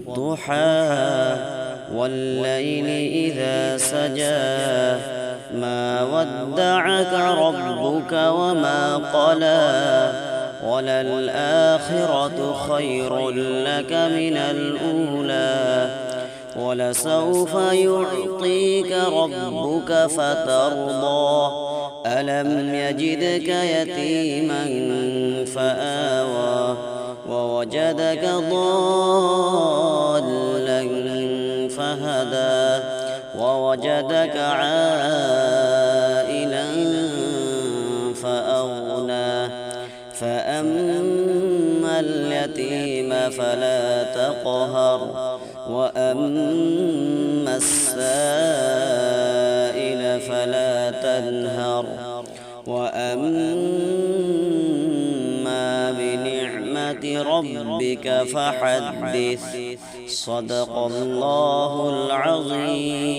والضحى والليل إذا سجى ما ودعك ربك وما قلى وللآخرة خير لك من الأولى ولسوف يعطيك ربك فترضى ألم يجدك يتيما فآوى ووجدك ضالا فهدى ووجدك عائلا فأغنى فأما اليتيم فلا تقهر وأما السائل فلا تنهر وأما بنعمة ربك فحدث صدق الله العظيم.